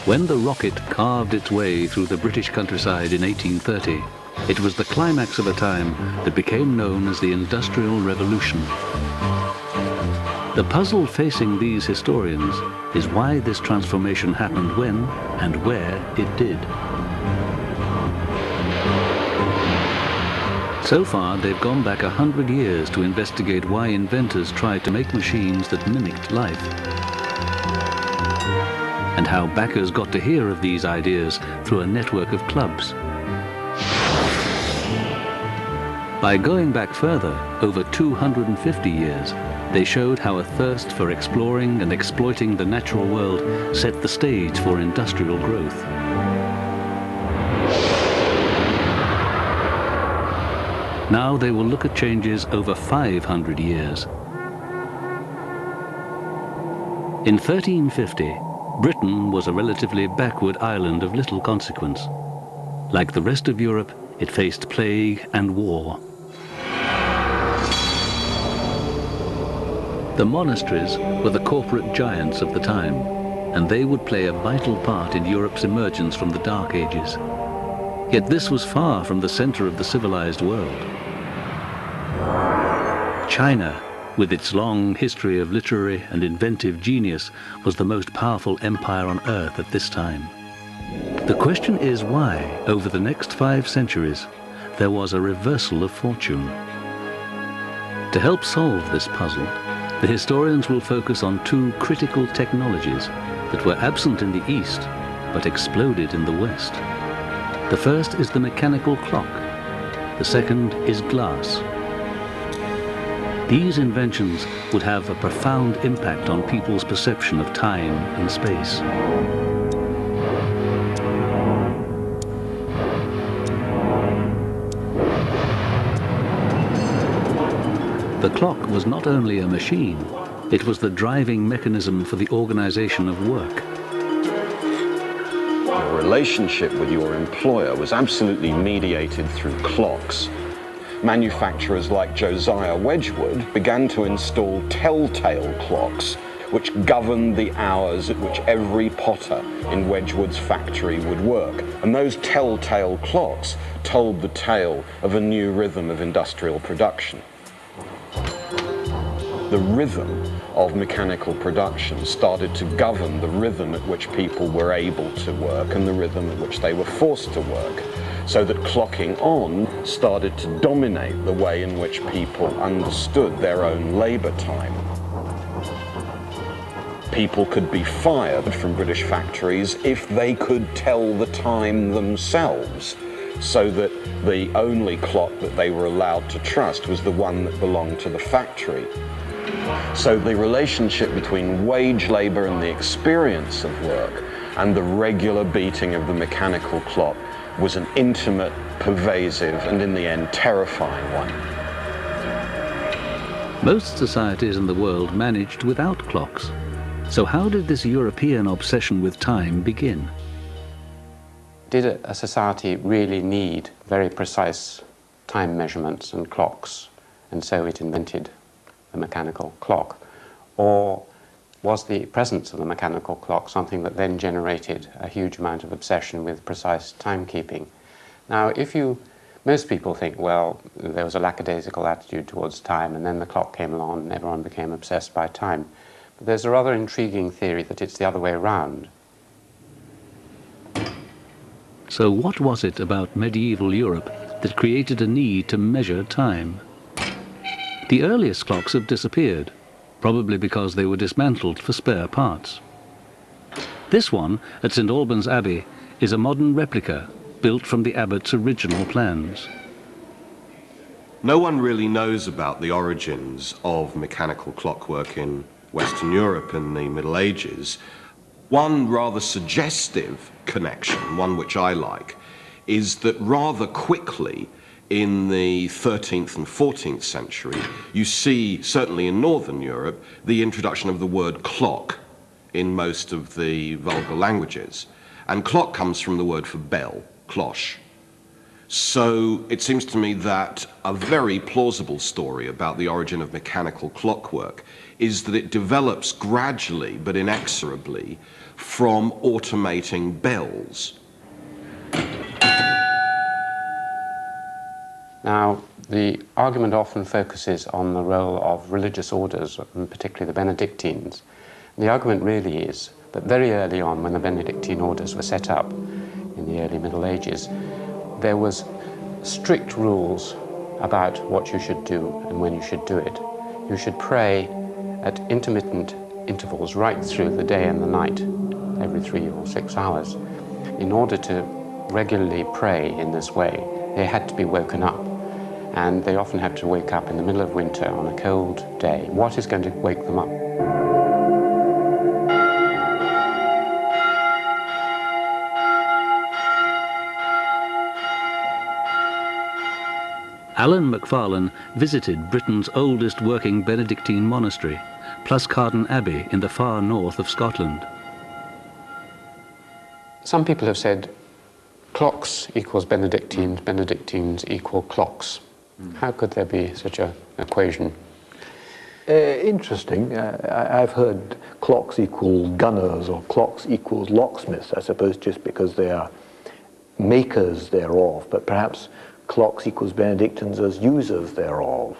When the rocket carved its way through the British countryside in 1830, it was the climax of a time that became known as the Industrial Revolution. The puzzle facing these historians is why this transformation happened when and where it did. So far, they've gone back 100 years to investigate why inventors tried to make machines that mimicked life, and how backers got to hear of these ideas through a network of clubs. By going back further, over 250 years, they showed how a thirst for exploring and exploiting the natural world set the stage for industrial growth. Now they will look at changes over 500 years. In 1350, Britain was a relatively backward island of little consequence. Like the rest of Europe, it faced plague and war. The monasteries were the corporate giants of the time, and they would play a vital part in Europe's emergence from the Dark Ages. Yet this was far from the center of the civilized world. China, with its long history of literary and inventive genius, was the most powerful empire on earth at this time. The question is why, over the next 5 centuries, there was a reversal of fortune. To help solve this puzzle, the historians will focus on 2 critical technologies that were absent in the East, but exploded in the West. The first is the mechanical clock. The second is glass. These inventions would have a profound impact on people's perception of time and space. The clock was not only a machine, it was the driving mechanism for the organization of work. Your relationship with your employer was absolutely mediated through clocks. Manufacturers like Josiah Wedgwood began to install telltale clocks which governed the hours at which every potter in Wedgwood's factory would work. And those telltale clocks told the tale of a new rhythm of industrial production. The rhythm of mechanical production started to govern the rhythm at which people were able to work and the rhythm at which they were forced to work, so that clocking on started to dominate the way in which people understood their own labor time. People could be fired from British factories if they could tell the time themselves, so that the only clock that they were allowed to trust was the one that belonged to the factory. So the relationship between wage labor and the experience of work and the regular beating of the mechanical clock was an intimate, pervasive, and in the end, terrifying one. Most societies in the world managed without clocks. So how did this European obsession with time begin? Did a society really need very precise time measurements and clocks, and so it invented the mechanical clock? Or was the presence of the mechanical clock something that then generated a huge amount of obsession with precise timekeeping? Now, most people think, well, there was a lackadaisical attitude towards time, and then the clock came along and everyone became obsessed by time. But there's a rather intriguing theory that it's the other way around. So what was it about medieval Europe that created a need to measure time? The earliest clocks have disappeared, probably because they were dismantled for spare parts. This one at St. Albans Abbey is a modern replica built from the abbot's original plans. No one really knows about the origins of mechanical clockwork in Western Europe in the Middle Ages. One rather suggestive connection, one which I like, is that rather quickly in the 13th and 14th century, you see, certainly in Northern Europe, the introduction of the word clock in most of the vulgar languages. And clock comes from the word for bell, cloche. So it seems to me that a very plausible story about the origin of mechanical clockwork is that it develops gradually but inexorably from automating bells. Now, the argument often focuses on the role of religious orders, and particularly the Benedictines. And the argument really is that very early on, when the Benedictine orders were set up in the early Middle Ages, there was strict rules about what you should do and when you should do it. You should pray at intermittent intervals right through the day and the night, every 3 or 6 hours. In order to regularly pray in this way, they had to be woken up, and they often had to wake up in the middle of winter on a cold day. What is going to wake them up? Alan Macfarlane visited Britain's oldest working Benedictine monastery, Pluscarden Abbey in the far north of Scotland. Some people have said clocks equals Benedictines, Benedictines equal clocks. How could there be such an equation? Interesting. I've heard clocks equal gunners or clocks equals locksmiths, I suppose, just because they are makers thereof, but perhaps clocks equals Benedictines as users thereof,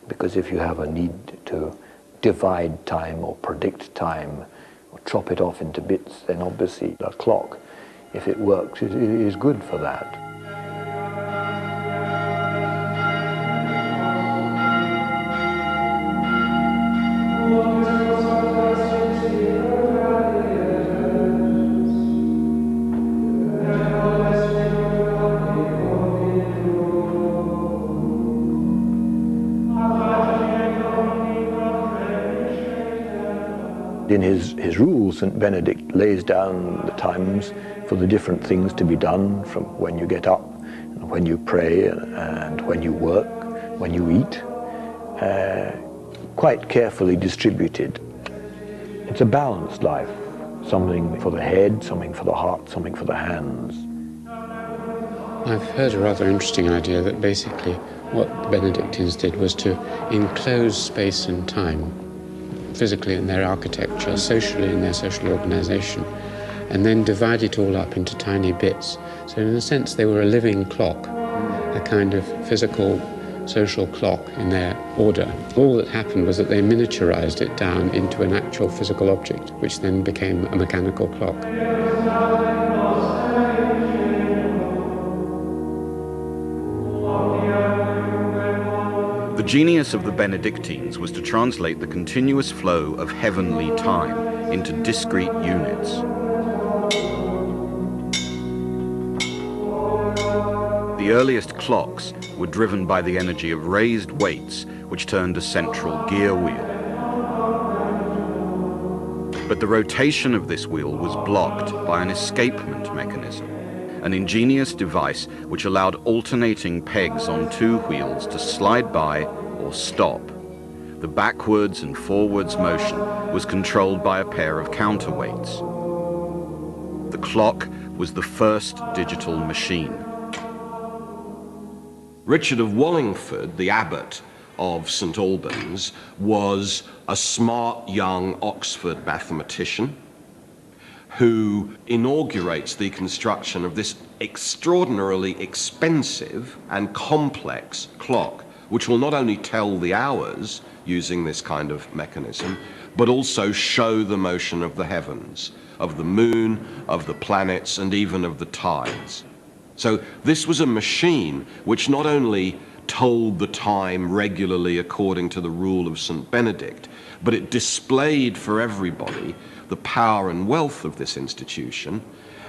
because if you have a need to divide time or predict time or chop it off into bits, then obviously a clock, if it works, it is good for that. In his rules, St. Benedict lays down the times for the different things to be done, from when you get up, and when you pray, and when you work, when you eat, quite carefully distributed. It's a balanced life, something for the head, something for the heart, something for the hands. I've heard a rather interesting idea that basically what the Benedictines did was to enclose space and time, physically in their architecture, socially in their social organization, and then divide it all up into tiny bits. So in a sense they were a living clock, a kind of physical social clock in their order. All that happened was that they miniaturized it down into an actual physical object, which then became a mechanical clock. The genius of the Benedictines was to translate the continuous flow of heavenly time into discrete units. The earliest clocks were driven by the energy of raised weights which turned a central gear wheel. But the rotation of this wheel was blocked by an escapement mechanism, an ingenious device which allowed alternating pegs on two wheels to slide by or stop. The backwards and forwards motion was controlled by a pair of counterweights. The clock was the first digital machine. Richard of Wallingford, the abbot of St. Albans, was a smart young Oxford mathematician who inaugurates the construction of this extraordinarily expensive and complex clock, which will not only tell the hours using this kind of mechanism, but also show the motion of the heavens, of the moon, of the planets, and even of the tides. So this was a machine which not only told the time regularly according to the rule of St. Benedict, but it displayed for everybody the power and wealth of this institution,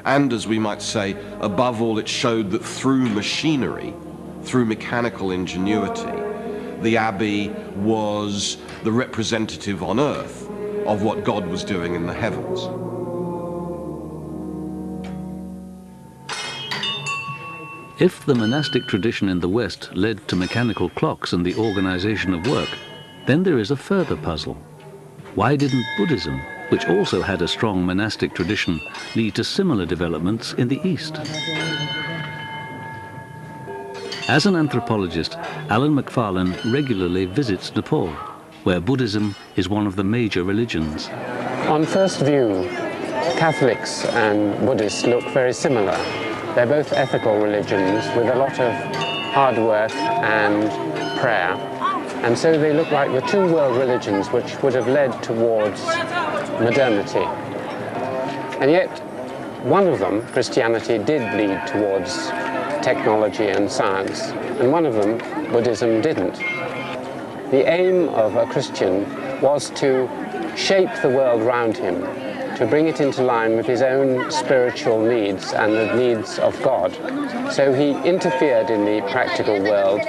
and, as we might say, above all, it showed that through machinery, through mechanical ingenuity, the Abbey was the representative on earth of what God was doing in the heavens. If the monastic tradition in the West led to mechanical clocks and the organization of work, then there is a further puzzle. Why didn't Buddhism, which also had a strong monastic tradition, lead to similar developments in the East? As an anthropologist, Alan McFarlane regularly visits Nepal, where Buddhism is one of the major religions. On first view, Catholics and Buddhists look very similar. They're both ethical religions with a lot of hard work and prayer. And so they look like the two world religions which would have led towards modernity. And yet, one of them, Christianity, did lead towards technology and science, and one of them, Buddhism, didn't. The aim of a Christian was to shape the world around him, to bring it into line with his own spiritual needs and the needs of God. So he interfered in the practical world,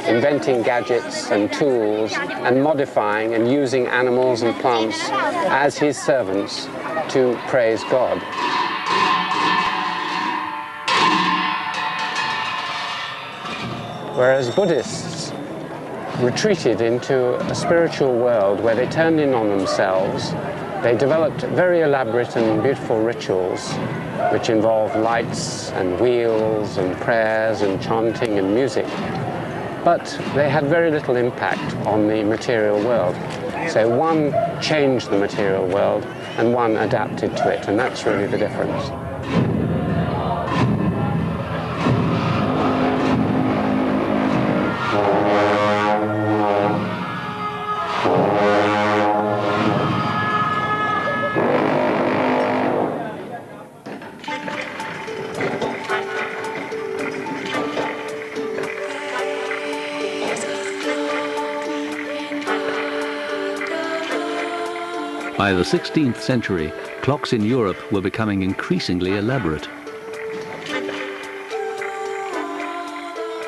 inventing gadgets and tools and modifying and using animals and plants as his servants to praise God. Whereas Buddhists retreated into a spiritual world where they turned in on themselves. They developed very elaborate and beautiful rituals which involved lights and wheels and prayers and chanting and music. But they had very little impact on the material world. So one changed the material world and one adapted to it, and that's really the difference. By the 16th century, clocks in Europe were becoming increasingly elaborate.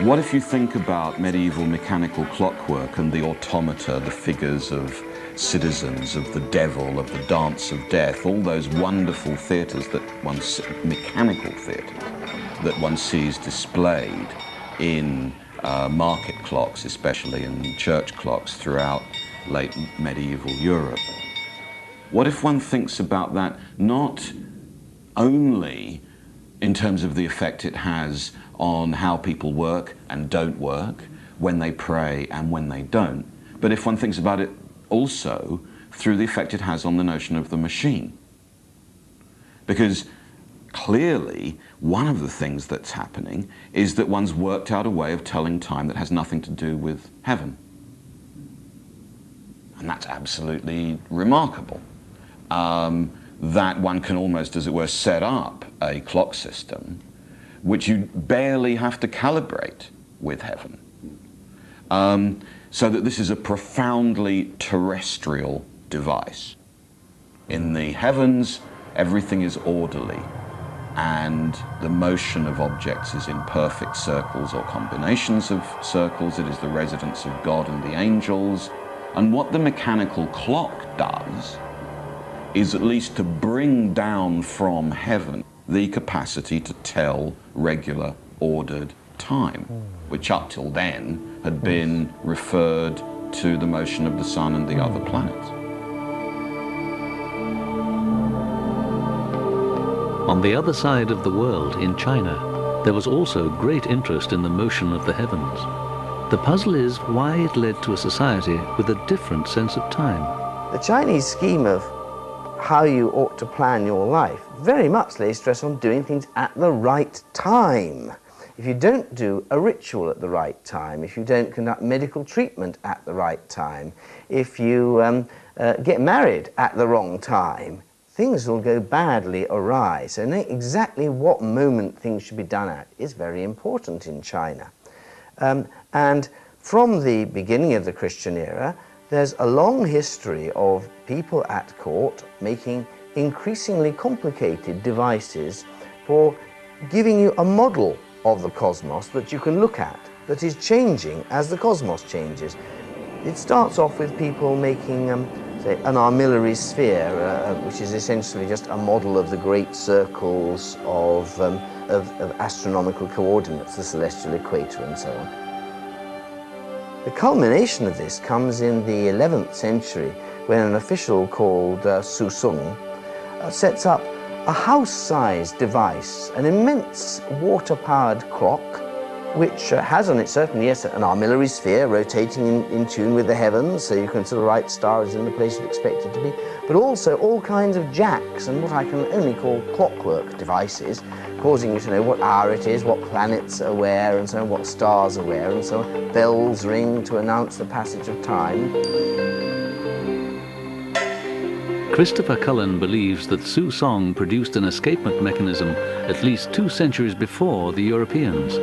What if you think about medieval mechanical clockwork and the automata, the figures of citizens, of the devil, of the dance of death, all those wonderful theatres that mechanical theatres that one sees displayed in market clocks, especially, and church clocks throughout late medieval Europe. What if one thinks about that not only in terms of the effect it has on how people work and don't work, when they pray and when they don't, but if one thinks about it also through the effect it has on the notion of the machine? Because clearly one of the things that's happening is that one's worked out a way of telling time that has nothing to do with heaven. And that's absolutely remarkable. That one can almost, as it were, set up a clock system which you barely have to calibrate with heaven. So that this is a profoundly terrestrial device. In the heavens, everything is orderly, and the motion of objects is in perfect circles or combinations of circles. It is the residence of God and the angels. And what the mechanical clock does is at least to bring down from heaven the capacity to tell regular, ordered time, which up till then had been referred to the motion of the sun and the other planets. On the other side of the world, in China, there was also great interest in the motion of the heavens. The puzzle is why it led to a society with a different sense of time. The Chinese scheme of how you ought to plan your life very much lays stress on doing things at the right time. If you don't do a ritual at the right time, if you don't conduct medical treatment at the right time, if you get married at the wrong time, things will go badly awry. So knowing exactly what moment things should be done at is very important in China. And from the beginning of the Christian era, there's a long history of people at court making increasingly complicated devices for giving you a model of the cosmos that you can look at, that is changing as the cosmos changes. It starts off with people making, say, an armillary sphere, which is essentially just a model of the great circles of astronomical coordinates, the celestial equator and so on. The culmination of this comes in the 11th century when an official called Su Sung sets up a house-sized device, an immense water-powered clock which has on it certainly, yes, an armillary sphere rotating in tune with the heavens, so you can sort of write stars in the place you'd expect it to be, but also all kinds of jacks and what I can only call clockwork devices, causing you to know what hour it is, what planets are where, and so on, what stars are where, and so on. Bells ring to announce the passage of time. Christopher Cullen believes that Su Song produced an escapement mechanism at least 2 centuries before the Europeans.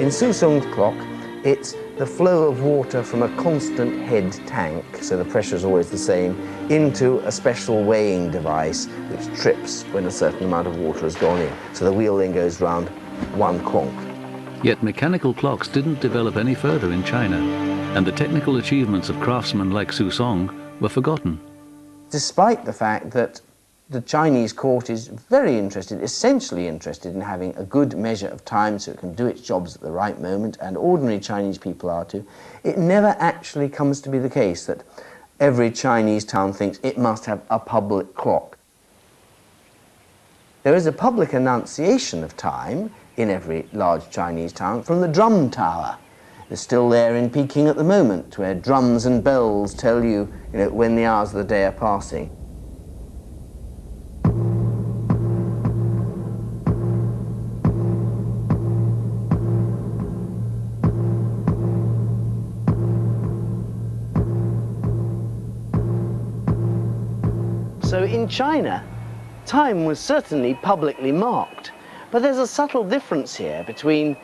In Su Song's clock, it's the flow of water from a constant head tank, so the pressure is always the same, into a special weighing device which trips when a certain amount of water has gone in. So the wheel then goes round 1 clonk. Yet mechanical clocks didn't develop any further in China, and the technical achievements of craftsmen like Su Song were forgotten. Despite the fact that the Chinese court is very interested, essentially interested in having a good measure of time so it can do its jobs at the right moment, and ordinary Chinese people are too, it never actually comes to be the case that every Chinese town thinks it must have a public clock. There is a public annunciation of time in every large Chinese town from the drum tower. It's still there in Peking at the moment, where drums and bells tell you, when the hours of the day are passing. So in China, time was certainly publicly marked, but there's a subtle difference here between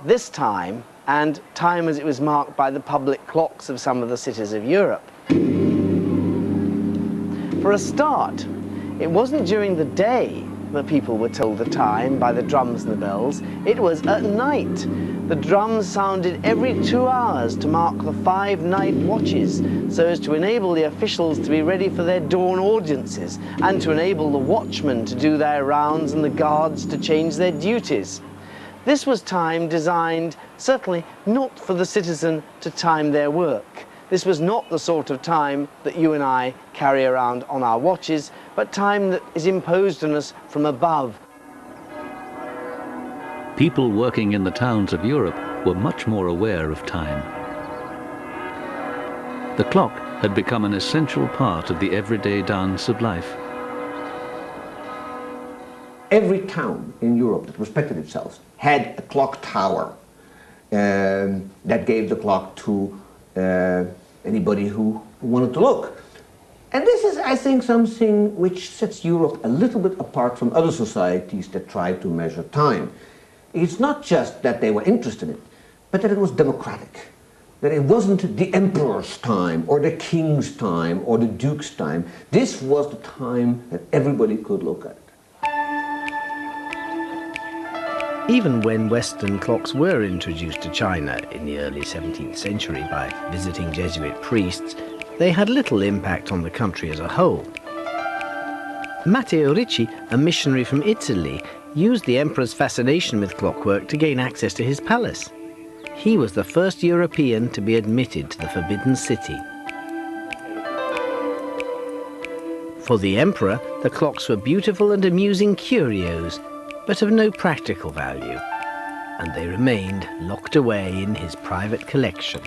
this time and time as it was marked by the public clocks of some of the cities of Europe. For a start, it wasn't during the day that people were told the time by the drums and the bells. It was at night. The drums sounded every 2 hours to mark the 5 night watches, so as to enable the officials to be ready for their dawn audiences, and to enable the watchmen to do their rounds and the guards to change their duties. This was time designed, certainly not for the citizen to time their work. This was not the sort of time that you and I carry around on our watches, but time that is imposed on us from above. People working in the towns of Europe were much more aware of time. The clock had become an essential part of the everyday dance of life. Every town in Europe that respected itself had a clock tower that gave the clock to anybody who wanted to look. And this is, I think, something which sets Europe a little bit apart from other societies that try to measure time. It's not just that they were interested in it, but that it was democratic. That it wasn't the emperor's time, or the king's time, or the duke's time. This was the time that everybody could look at. Even when Western clocks were introduced to China in the early 17th century by visiting Jesuit priests, they had little impact on the country as a whole. Matteo Ricci, a missionary from Italy, used the emperor's fascination with clockwork to gain access to his palace. He was the first European to be admitted to the Forbidden City. For the emperor, the clocks were beautiful and amusing curios, but of no practical value, and they remained locked away in his private collection.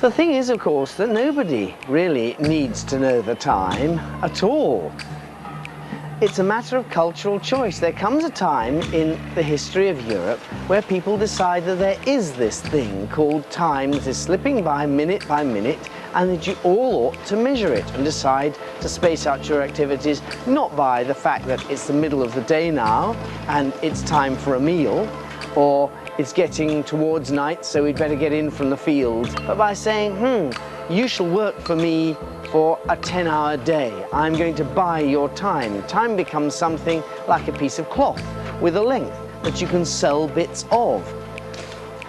The thing is, of course, that nobody really needs to know the time at all. It's a matter of cultural choice. There comes a time in the history of Europe where people decide that there is this thing called time that is slipping by minute, and that you all ought to measure it and decide to space out your activities, not by the fact that it's the middle of the day now and it's time for a meal, or it's getting towards night so we'd better get in from the field, but by saying, you shall work for me for a 10-hour day. I'm going to buy your time. Time becomes something like a piece of cloth with a length that you can sell bits of.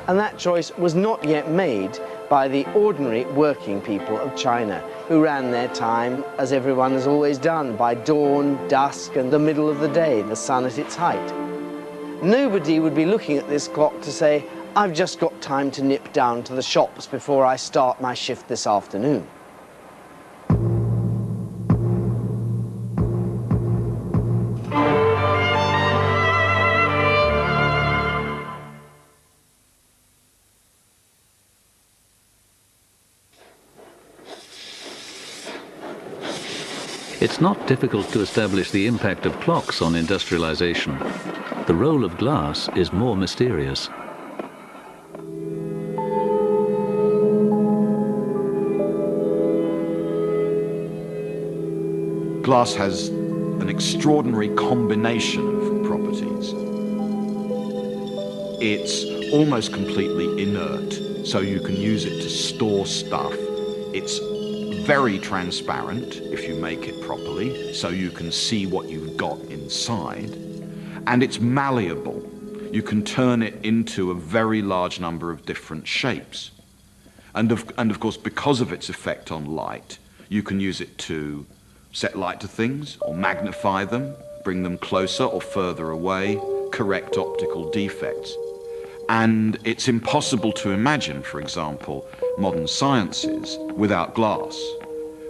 And that choice was not yet made by the ordinary working people of China, who ran their time as everyone has always done, by dawn, dusk, and the middle of the day, the sun at its height. Nobody would be looking at this clock to say, I've just got time to nip down to the shops before I start my shift this afternoon. It's not difficult to establish the impact of clocks on industrialization. The role of glass is more mysterious. Glass has an extraordinary combination of properties. It's almost completely inert, so you can use it to store stuff. It's very transparent if you make it properly, so you can see what you've got inside. And it's malleable. You can turn it into a very large number of different shapes. And of course, because of its effect on light, you can use it to set light to things, or magnify them, bring them closer or further away, correct optical defects. And it's impossible to imagine, for example, modern sciences without glass,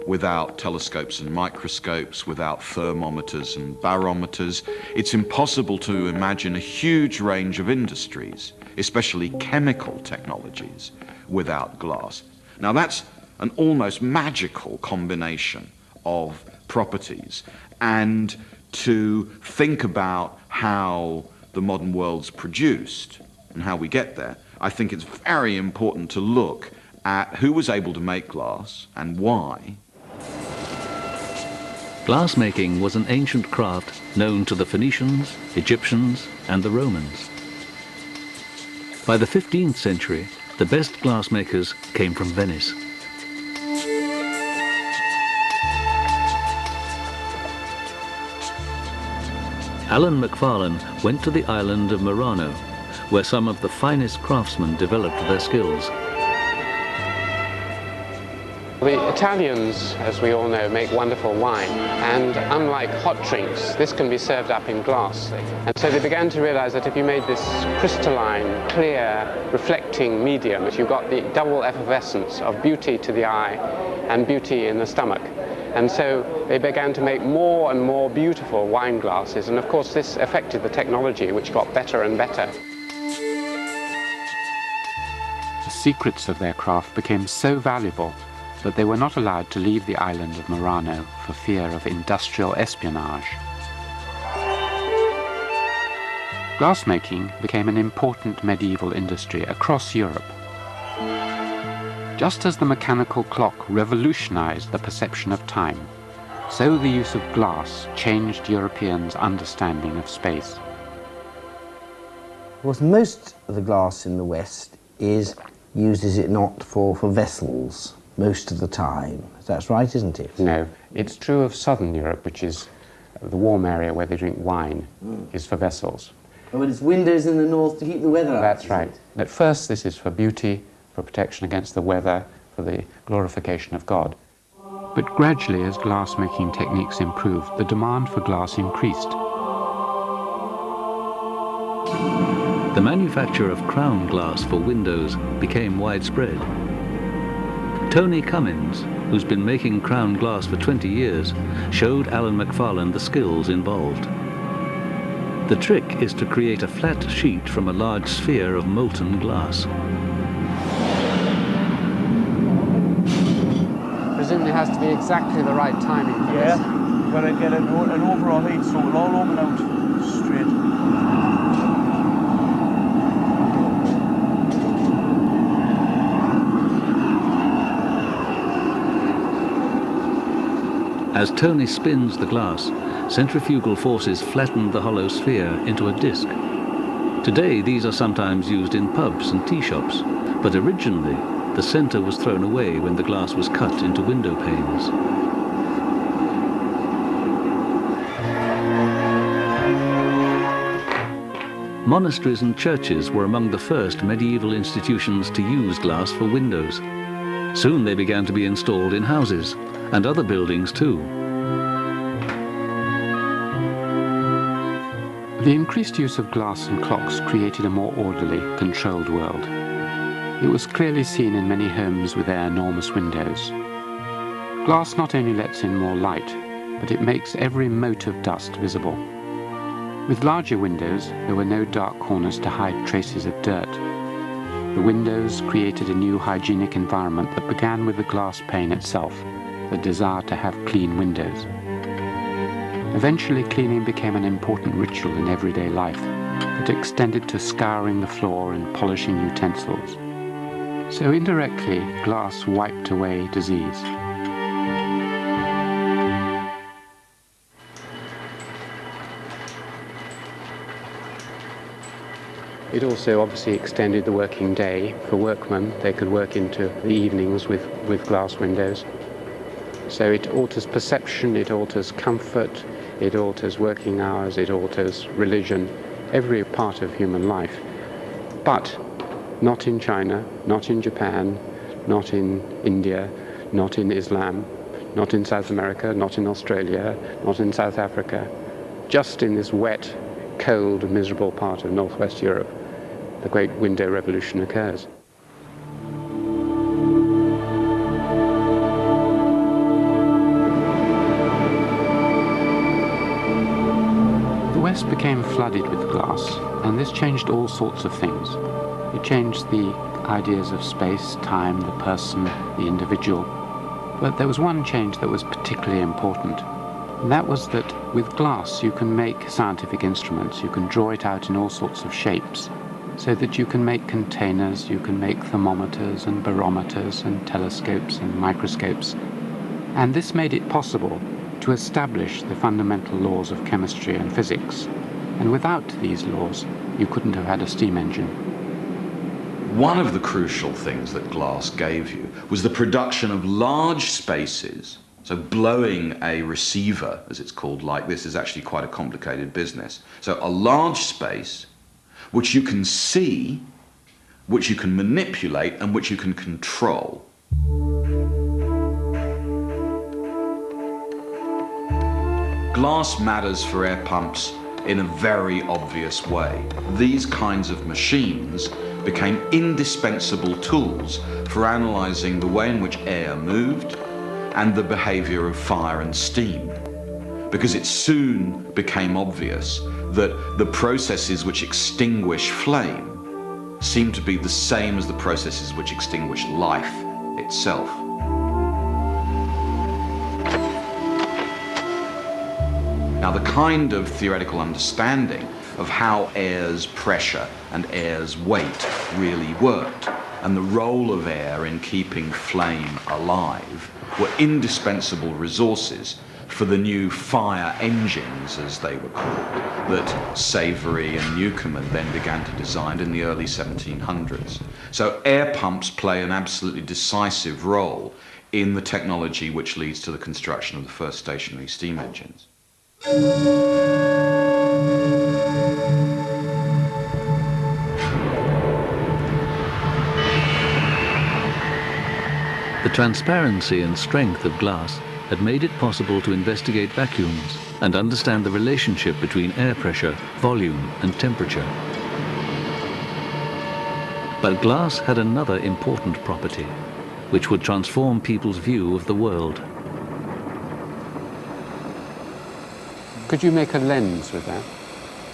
without telescopes and microscopes, without thermometers and barometers. It's impossible to imagine a huge range of industries, especially chemical technologies, without glass. Now that's an almost magical combination of properties, and to think about how the modern world's produced and how we get there, I think it's very important to look at who was able to make glass and why. Glassmaking was an ancient craft known to the Phoenicians, Egyptians, and the Romans. By the 15th century, the best glassmakers came from Venice. Alan McFarlane went to the island of Murano, where some of the finest craftsmen developed their skills. The Italians, as we all know, make wonderful wine, and unlike hot drinks, this can be served up in glass. And so they began to realize that if you made this crystalline, clear, reflecting medium, that you got the double effervescence of beauty to the eye and beauty in the stomach. And so they began to make more and more beautiful wine glasses, and of course this affected the technology, which got better and better. The secrets of their craft became so valuable that they were not allowed to leave the island of Murano for fear of industrial espionage. Glassmaking became an important medieval industry across Europe. Just as the mechanical clock revolutionized the perception of time, so the use of glass changed Europeans' understanding of space. Of course, most of the glass in the West is used, is it not, for vessels most of the time. That's right, isn't it? No, it's true of southern Europe, which is the warm area where they drink wine, is for vessels. Oh, but it's windows in the north to keep the weather out. That's right. At first this is for beauty, for protection against the weather, for the glorification of God. But gradually, as glass-making techniques improved, the demand for glass increased. The manufacture of crown glass for windows became widespread. Tony Cummins, who's been making crown glass for 20 years, showed Alan McFarlane the skills involved. The trick is to create a flat sheet from a large sphere of molten glass. Presumably it has to be exactly the right timing for this. Yeah, you've got to get an overall heat so it'll all open out straight. As Tony spins the glass, centrifugal forces flatten the hollow sphere into a disc. Today, these are sometimes used in pubs and tea shops, but originally, the center was thrown away when the glass was cut into window panes. Monasteries and churches were among the first medieval institutions to use glass for windows. Soon they began to be installed in houses, and other buildings too. The increased use of glass and clocks created a more orderly, controlled world. It was clearly seen in many homes with their enormous windows. Glass not only lets in more light, but it makes every mote of dust visible. With larger windows, there were no dark corners to hide traces of dirt. The windows created a new hygienic environment that began with the glass pane itself, the desire to have clean windows. Eventually, cleaning became an important ritual in everyday life that extended to scouring the floor and polishing utensils. So indirectly, glass wiped away disease. It also obviously extended the working day for workmen. They could work into the evenings with glass windows. So it alters perception, it alters comfort, it alters working hours, it alters religion, every part of human life. But not in China, not in Japan, not in India, not in Islam, not in South America, not in Australia, not in South Africa. Just in this wet, cold, miserable part of northwest Europe, the great window revolution occurs. The West became flooded with glass, and this changed all sorts of things. It changed the ideas of space, time, the person, the individual. But there was one change that was particularly important, and that was that with glass you can make scientific instruments, you can draw it out in all sorts of shapes, so that you can make containers, you can make thermometers and barometers and telescopes and microscopes. And this made it possible to establish the fundamental laws of chemistry and physics. And without these laws, you couldn't have had a steam engine. One of the crucial things that glass gave you was the production of large spaces. So blowing a receiver, as it's called, like this, is actually quite a complicated business. So a large space which you can see, which you can manipulate, and which you can control. Glass matters for air pumps in a very obvious way. These kinds of machines became indispensable tools for analysing the way in which air moved and the behaviour of fire and steam, because it soon became obvious that the processes which extinguish flame seem to be the same as the processes which extinguish life itself. Now, the kind of theoretical understanding of how air's pressure and air's weight really worked, and the role of air in keeping flame alive, were indispensable resources for the new fire engines, as they were called, that Savery and Newcomen then began to design in the early 1700s. So air pumps play an absolutely decisive role in the technology which leads to the construction of the first stationary steam engines. The transparency and strength of glass had made it possible to investigate vacuums and understand the relationship between air pressure, volume, and temperature. But glass had another important property, which would transform people's view of the world. Could you make a lens with that?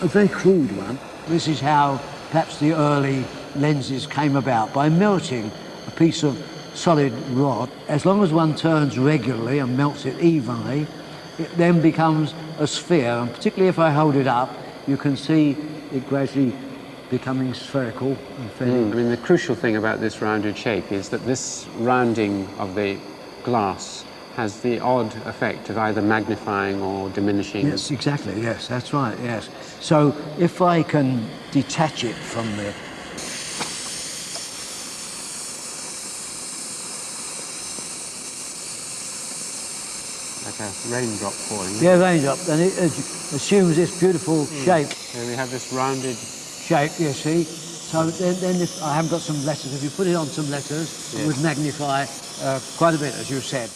A very crude one. This is how perhaps the early lenses came about, by melting a piece of solid rod. As long as one turns regularly and melts it evenly, it then becomes a sphere, and particularly if I hold it up, you can see it gradually becoming spherical and filling. I mean, the crucial thing about this rounded shape is that this rounding of the glass has the odd effect of either magnifying or diminishing. Yes, exactly, yes, that's right, yes. So if I can detach it from the like a raindrop falling. Yeah, raindrop, and it assumes this beautiful shape. So we have this rounded shape, you see. So then if I haven't got some letters, if you put it on some letters, it would magnify quite a bit, as you said.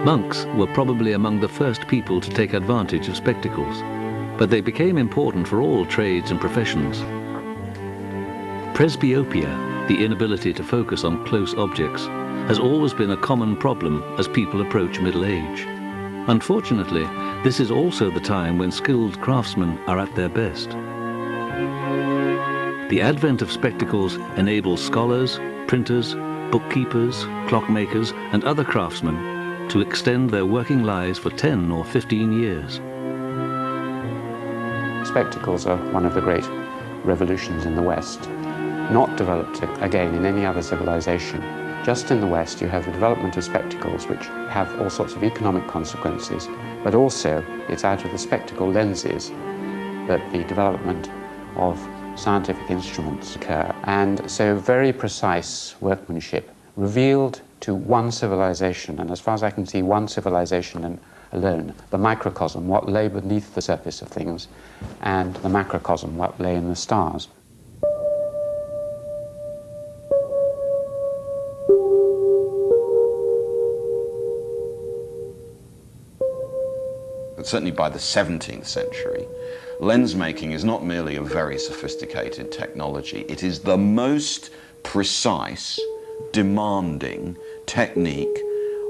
Monks were probably among the first people to take advantage of spectacles, but they became important for all trades and professions. Presbyopia, the inability to focus on close objects, has always been a common problem as people approach middle age. Unfortunately, this is also the time when skilled craftsmen are at their best. The advent of spectacles enables scholars, printers, bookkeepers, clockmakers, and other craftsmen to extend their working lives for 10 or 15 years. Spectacles are one of the great revolutions in the West, not developed again in any other civilization. Just in the West you have the development of spectacles which have all sorts of economic consequences, but also it's out of the spectacle lenses that the development of scientific instruments occur. And so very precise workmanship revealed to one civilization, and as far as I can see, one civilization alone, the microcosm, what lay beneath the surface of things, and the macrocosm, what lay in the stars. Certainly by the 17th century, lens making is not merely a very sophisticated technology, it is the most precise, demanding technique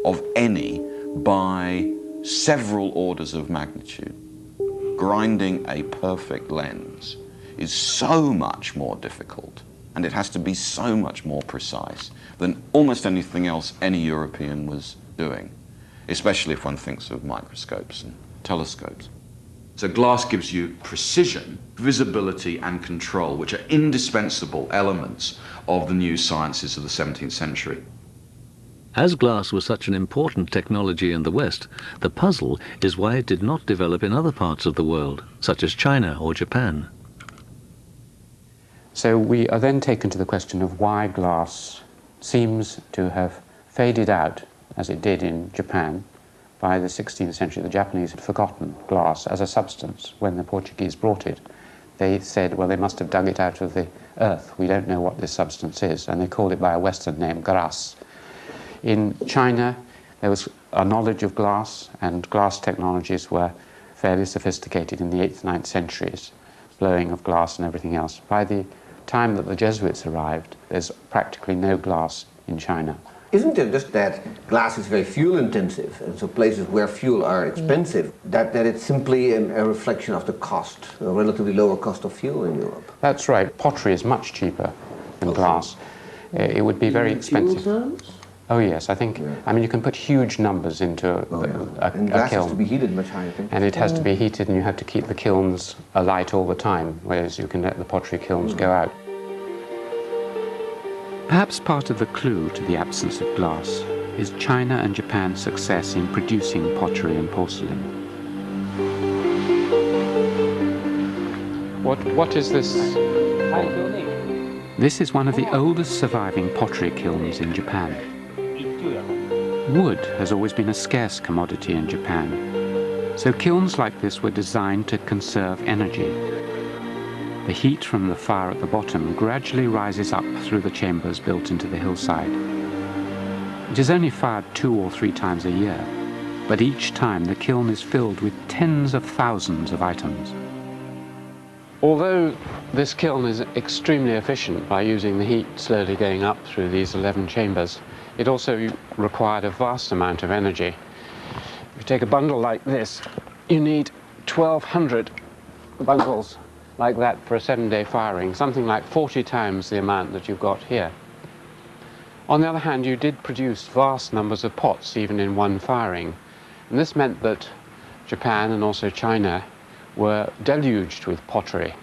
of any by several orders of magnitude. Grinding a perfect lens is so much more difficult, and it has to be so much more precise than almost anything else any European was doing, especially if one thinks of microscopes and telescopes. So glass gives you precision, visibility and control, which are indispensable elements of the new sciences of the 17th century. As glass was such an important technology in the West, the puzzle is why it did not develop in other parts of the world, such as China or Japan. So we are then taken to the question of why glass seems to have faded out, as it did in Japan. By the 16th century, the Japanese had forgotten glass as a substance. When the Portuguese brought it, they said, well, they must have dug it out of the earth. We don't know what this substance is. And they called it by a Western name, gras. In China, there was a knowledge of glass, and glass technologies were fairly sophisticated in the 8th, 9th centuries, blowing of glass and everything else. By the time that the Jesuits arrived, there's practically no glass in China. Isn't it just that glass is very fuel intensive, and so places where fuel are expensive, that it's simply a reflection of the cost, a relatively lower cost of fuel in Europe? That's right. Pottery is much cheaper than glass. It would be very expensive. Fuel terms? Oh yes, I think, I mean, you can put huge numbers into And glass kiln. has to be heated much higher, I think. And it has to be heated, and you have to keep the kilns alight all the time, whereas you can let the pottery kilns go out. Perhaps part of the clue to the absence of glass is China and Japan's success in producing pottery and porcelain. What is this? This is one of the oldest surviving pottery kilns in Japan. Wood has always been a scarce commodity in Japan, so kilns like this were designed to conserve energy. The heat from the fire at the bottom gradually rises up through the chambers built into the hillside. It is only fired 2 or 3 times a year, but each time the kiln is filled with tens of thousands of items. Although this kiln is extremely efficient by using the heat slowly going up through these 11 chambers, it also required a vast amount of energy. If you take a bundle like this, you need 1,200 bundles like that for a 7-day firing, something like 40 times the amount that you've got here. On the other hand, you did produce vast numbers of pots even in one firing, and this meant that Japan and also China were deluged with pottery.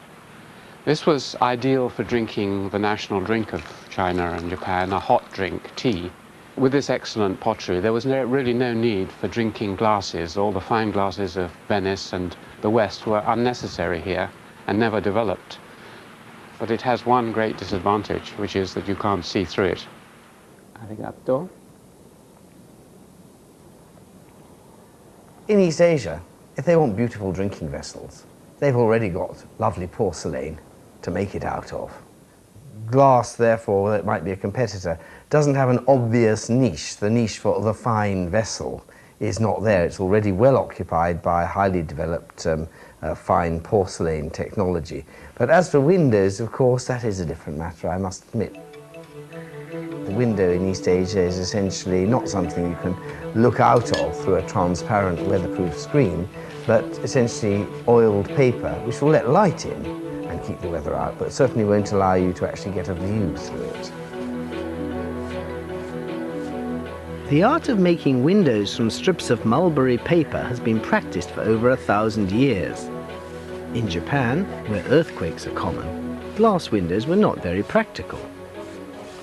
This was ideal for drinking the national drink of China and Japan, a hot drink, tea. With this excellent pottery, there was really no need for drinking glasses. All the fine glasses of Venice and the West were unnecessary here and never developed. But it has one great disadvantage, which is that you can't see through it. Arigato. In East Asia, if they want beautiful drinking vessels, they've already got lovely porcelain to make it out of. Glass, therefore, that might be a competitor, doesn't have an obvious niche. The niche for the fine vessel is not there. It's already well occupied by highly developed fine porcelain technology. But as for windows, of course, that is a different matter, I must admit. The window in East Asia is essentially not something you can look out of through a transparent weatherproof screen, but essentially oiled paper, which will let light in and keep the weather out, but certainly won't allow you to actually get a view through it. The art of making windows from strips of mulberry paper has been practiced for over 1,000 years. In Japan, where earthquakes are common, glass windows were not very practical.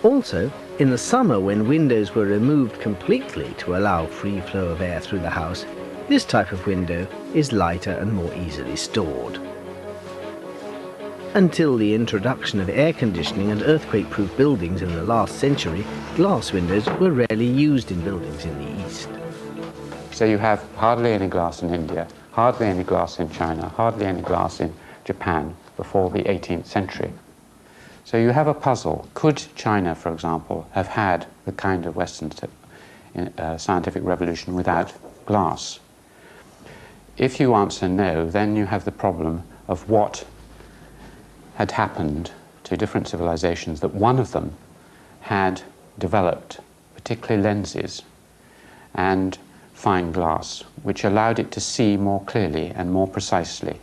Also, in the summer when windows were removed completely to allow free flow of air through the house, this type of window is lighter and more easily stored. Until the introduction of air conditioning and earthquake-proof buildings in the last century, glass windows were rarely used in buildings in the East. So you have hardly any glass in India, hardly any glass in China, hardly any glass in Japan before the 18th century. So you have a puzzle. Could China, for example, have had the kind of Western scientific revolution without glass? If you answer no, then you have the problem of what had happened to different civilizations, that one of them had developed particularly lenses and fine glass, which allowed it to see more clearly and more precisely.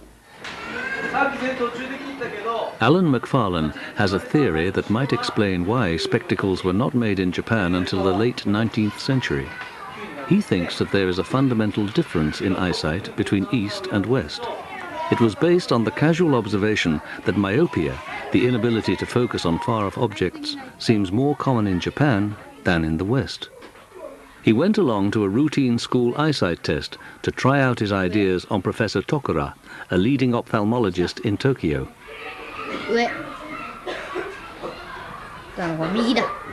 Alan McFarlane has a theory that might explain why spectacles were not made in Japan until the late 19th century. He thinks that there is a fundamental difference in eyesight between East and West. It was based on the casual observation that myopia, the inability to focus on far-off objects, seems more common in Japan than in the West. He went along to a routine school eyesight test to try out his ideas on Professor Tokura, a leading ophthalmologist in Tokyo.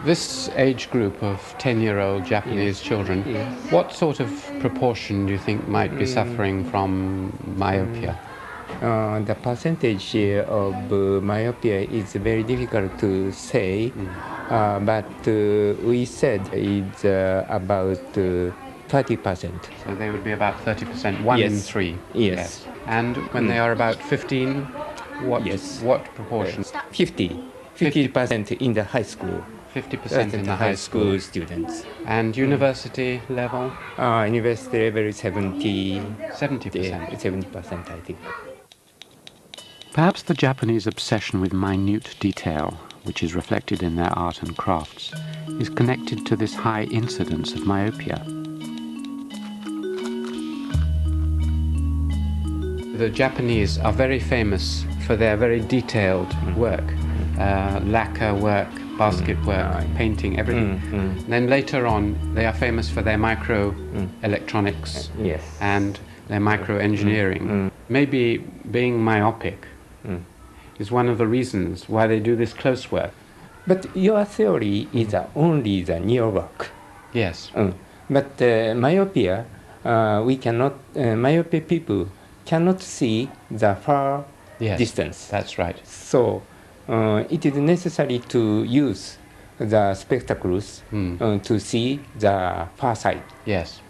This age group of 10-year-old Japanese children, what sort of proportion do you think might be suffering from myopia? The percentage of myopia is very difficult to say, but we said it's about 30%. So they would be about 30%, one in three? Yes. And when they are about 15, what proportion? 50% in the high school. 50% in the high school students. And university level? University level is 70%. 70%, I think. Perhaps the Japanese obsession with minute detail, which is reflected in their art and crafts, is connected to this high incidence of myopia. The Japanese are very famous for their very detailed work, lacquer work, basket work, painting, everything. Then later on, they are famous for their micro-electronics and their micro-engineering. Maybe being myopic is one of the reasons why they do this close work. But your theory is only the near work. Yes. But myopia, myopia people cannot see the far distance. That's right. So it is necessary to use the spectacles to see the far side. Yes.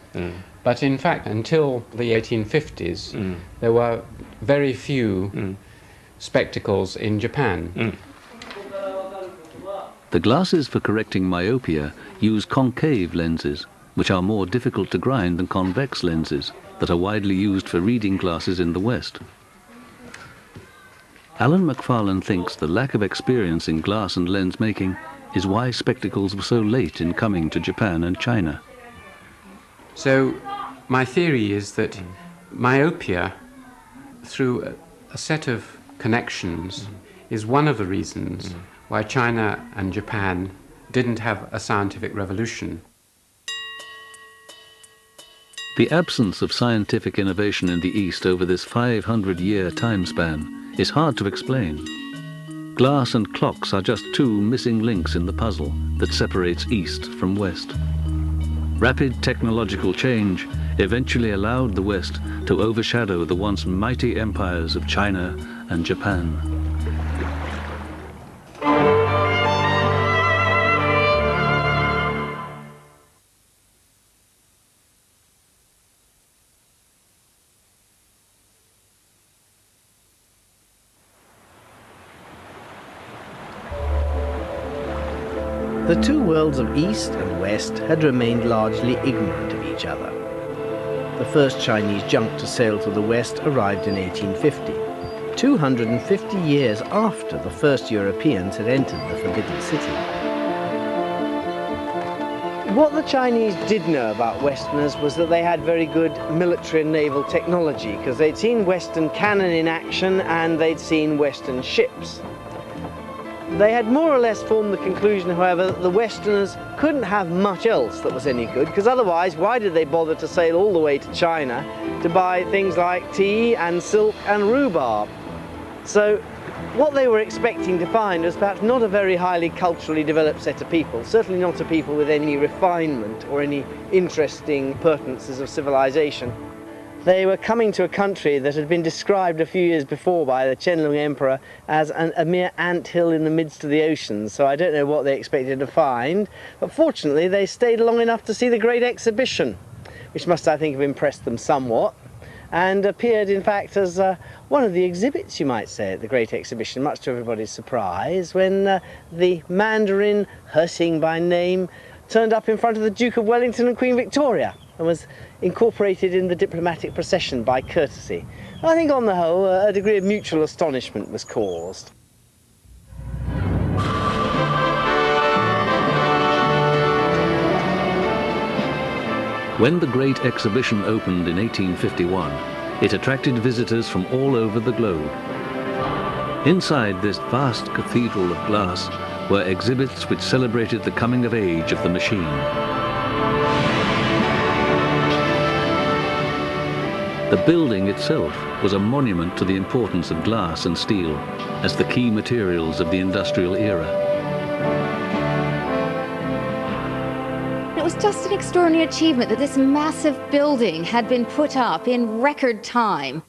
But in fact, until the 1850s, there were very few spectacles in Japan. The glasses for correcting myopia use concave lenses, which are more difficult to grind than convex lenses that are widely used for reading glasses in the West. Alan McFarlane thinks the lack of experience in glass and lens making is why spectacles were so late in coming to Japan and China. So my theory is that myopia, through a set of connections, is one of the reasons why China and Japan didn't have a scientific revolution. The absence of scientific innovation in the East over this 500-year time span is hard to explain. Glass and clocks are just two missing links in the puzzle that separates East from West. Rapid technological change eventually allowed the West to overshadow the once mighty empires of China and Japan. The two worlds of East and West had remained largely ignorant of each other. The first Chinese junk to sail to the West arrived in 1850. 250 years after the first Europeans had entered the Forbidden City. What the Chinese did know about Westerners was that they had very good military and naval technology, because they'd seen Western cannon in action and they'd seen Western ships. They had more or less formed the conclusion, however, that the Westerners couldn't have much else that was any good, because otherwise why did they bother to sail all the way to China to buy things like tea and silk and rhubarb? So what they were expecting to find was perhaps not a very highly culturally developed set of people, certainly not a people with any refinement or any interesting appurtenances of civilization. They were coming to a country that had been described a few years before by the Qianlong Emperor as a mere anthill in the midst of the ocean, so I don't know what they expected to find, but fortunately they stayed long enough to see the Great Exhibition, which must, I think, have impressed them somewhat, and appeared in fact as one of the exhibits, you might say, at the Great Exhibition, much to everybody's surprise, when the Mandarin, Hsing by name, turned up in front of the Duke of Wellington and Queen Victoria and was incorporated in the diplomatic procession by courtesy. I think on the whole a degree of mutual astonishment was caused. When the Great Exhibition opened in 1851, it attracted visitors from all over the globe. Inside this vast cathedral of glass were exhibits which celebrated the coming of age of the machine. The building itself was a monument to the importance of glass and steel as the key materials of the industrial era. It was just an extraordinary achievement that this massive building had been put up in record time.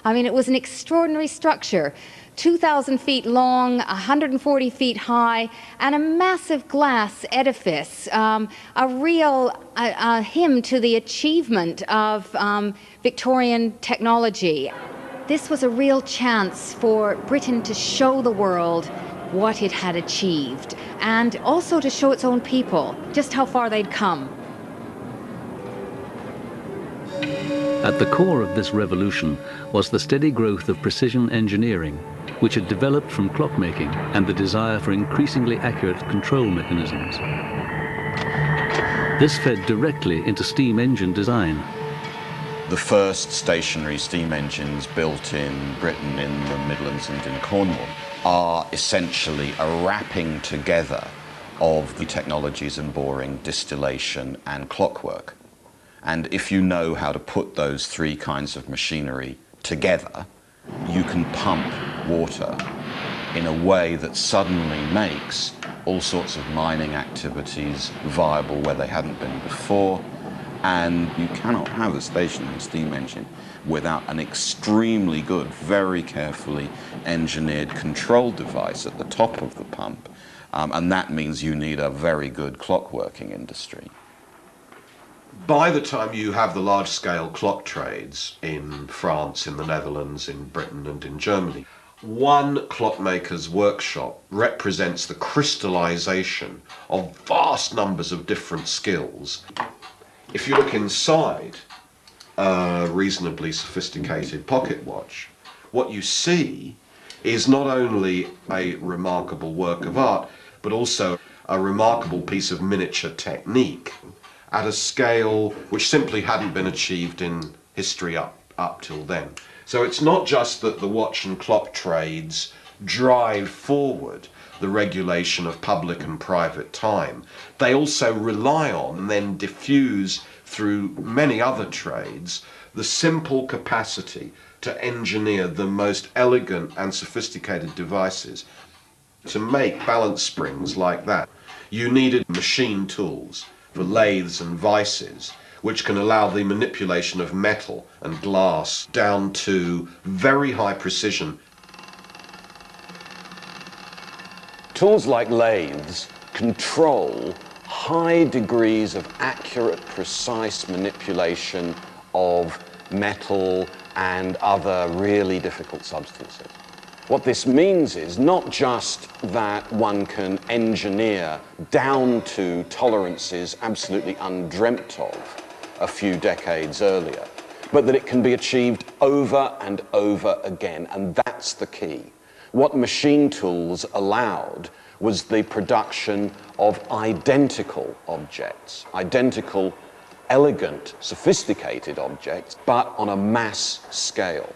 I mean, it was an extraordinary structure, 2,000 feet long, 140 feet high, and a massive glass edifice, a real hymn to the achievement of Victorian technology. This was a real chance for Britain to show the world what it had achieved, and also to show its own people just how far they'd come. At the core of this revolution was the steady growth of precision engineering, which had developed from clockmaking and the desire for increasingly accurate control mechanisms. This fed directly into steam engine design. The first stationary steam engines built in Britain, in the Midlands and in Cornwall, are essentially a wrapping together of the technologies in boring, distillation and clockwork. And if you know how to put those three kinds of machinery together, you can pump water in a way that suddenly makes all sorts of mining activities viable where they hadn't been before. And you cannot have a stationary steam engine without an extremely good, very carefully engineered control device at the top of the pump. And that means you need a very good clockworking industry. By the time you have the large-scale clock trades in France, in the Netherlands, in Britain and in Germany, one clockmaker's workshop represents the crystallization of vast numbers of different skills. If you look inside a reasonably sophisticated pocket watch, what you see is not only a remarkable work of art, but also a remarkable piece of miniature technique at a scale which simply hadn't been achieved in history up till then. So it's not just that the watch and clock trades drive forward the regulation of public and private time. They also rely on and then diffuse through many other trades the simple capacity to engineer the most elegant and sophisticated devices. To make balance springs like that, you needed machine tools for lathes and vices, which can allow the manipulation of metal and glass down to very high precision. Tools like lathes control high degrees of accurate, precise manipulation of metal and other really difficult substances. What this means is not just that one can engineer down to tolerances absolutely undreamt of a few decades earlier, but that it can be achieved over and over again, and that's the key. What machine tools allowed was the production of identical objects, identical, elegant, sophisticated objects, but on a mass scale.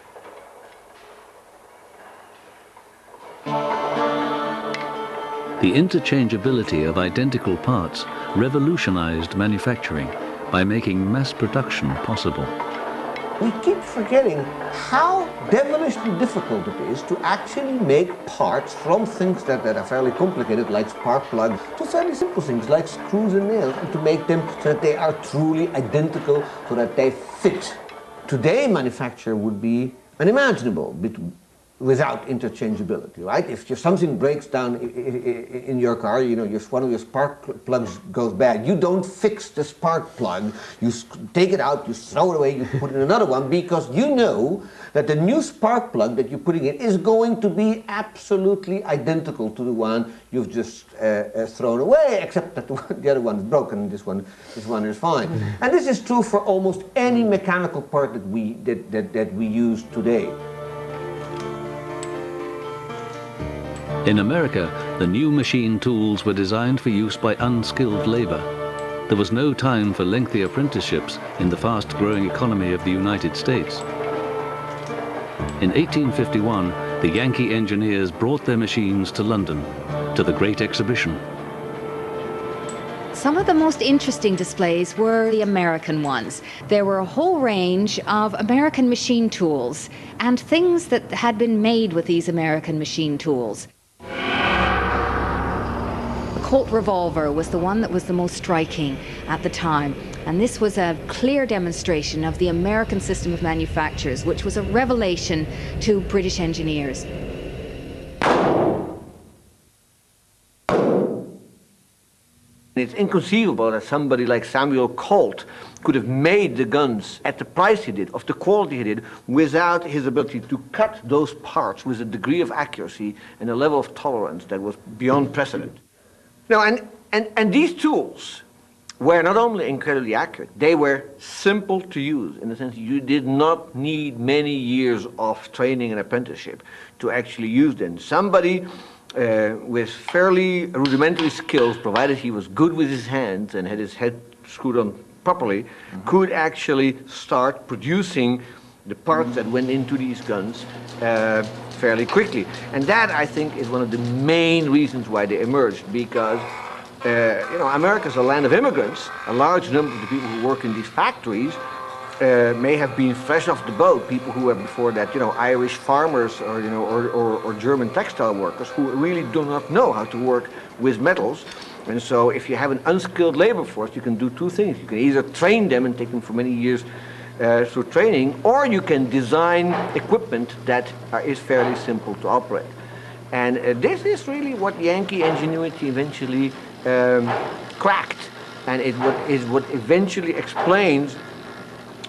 The interchangeability of identical parts revolutionized manufacturing by making mass production possible. We keep forgetting how devilishly difficult it is to actually make parts from things that are fairly complicated, like spark plugs, to fairly simple things like screws and nails, and to make them so that they are truly identical, so that they fit. Today, manufacture would be unimaginable without interchangeability, right? If something breaks down in your car, you know, one of your spark plugs goes bad, you don't fix the spark plug, you take it out, you throw it away, you put in another one, because you know that the new spark plug that you're putting in is going to be absolutely identical to the one you've just thrown away, except that the other one is broken, this one is fine. And this is true for almost any mechanical part that we use today. In America, the new machine tools were designed for use by unskilled labor. There was no time for lengthy apprenticeships in the fast-growing economy of the United States. In 1851, the Yankee engineers brought their machines to London, to the Great Exhibition. Some of the most interesting displays were the American ones. There were a whole range of American machine tools and things that had been made with these American machine tools. Colt revolver was the one that was the most striking at the time, and this was a clear demonstration of the American system of manufactures, which was a revelation to British engineers. It's inconceivable that somebody like Samuel Colt could have made the guns at the price he did, of the quality he did, without his ability to cut those parts with a degree of accuracy and a level of tolerance that was beyond precedent. Now, and these tools were not only incredibly accurate, they were simple to use, in the sense you did not need many years of training and apprenticeship to actually use them. Somebody with fairly rudimentary skills, provided he was good with his hands and had his head screwed on properly, could actually start producing the parts that went into these guns fairly quickly. And that, I think, is one of the main reasons why they emerged, because you know, America is a land of immigrants. A large number of the people who work in these factories may have been fresh off the boat, people who were before that, you know, Irish farmers or, you know, or German textile workers who really do not know how to work with metals. And so if you have an unskilled labor force, you can do two things. You can either train them and take them for many years through training, or you can design equipment that is fairly simple to operate. And this is really what Yankee ingenuity eventually cracked, and it is what eventually explains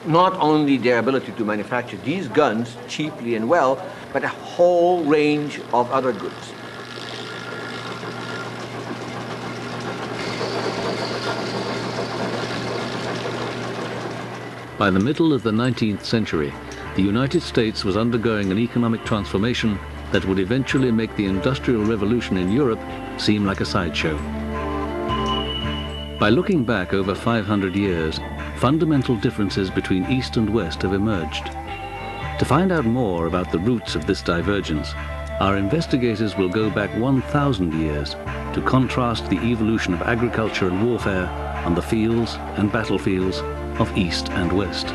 not only their ability to manufacture these guns cheaply and well, but a whole range of other goods. By the middle of the 19th century, the United States was undergoing an economic transformation that would eventually make the Industrial Revolution in Europe seem like a sideshow. By looking back over 500 years, fundamental differences between East and West have emerged. To find out more about the roots of this divergence, our investigators will go back 1,000 years to contrast the evolution of agriculture and warfare on the fields and battlefields of East and West.